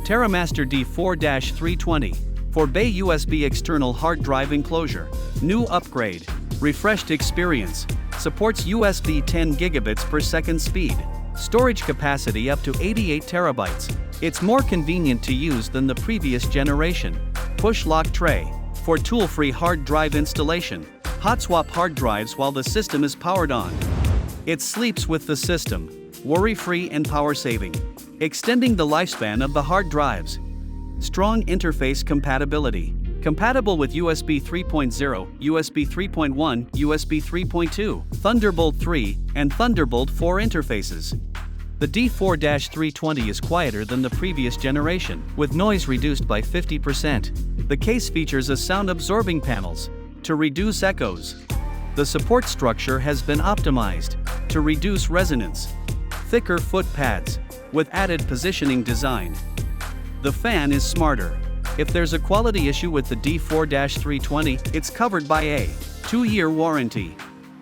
TerraMaster D4-320. 4-bay USB external hard drive enclosure. New upgrade. Refreshed experience. Supports USB 10 gigabits per second speed. Storage capacity up to 88 terabytes. It's more convenient to use than the previous generation. Push lock tray. For tool-free hard drive installation. Hot swap hard drives while the system is powered on. It sleeps with the system. Worry-free and power-saving. Extending the lifespan of the hard drives. Strong interface compatibility. Compatible with USB 3.0, USB 3.1, USB 3.2, Thunderbolt 3, and Thunderbolt 4 interfaces. The D4-320 is quieter than the previous generation, with noise reduced by 50%. The case features a sound-absorbing panels to reduce echoes. The support structure has been optimized to reduce resonance. Thicker foot pads with added positioning design. The fan is smarter. If there's a quality issue with the D4-320, it's covered by a 2-year warranty.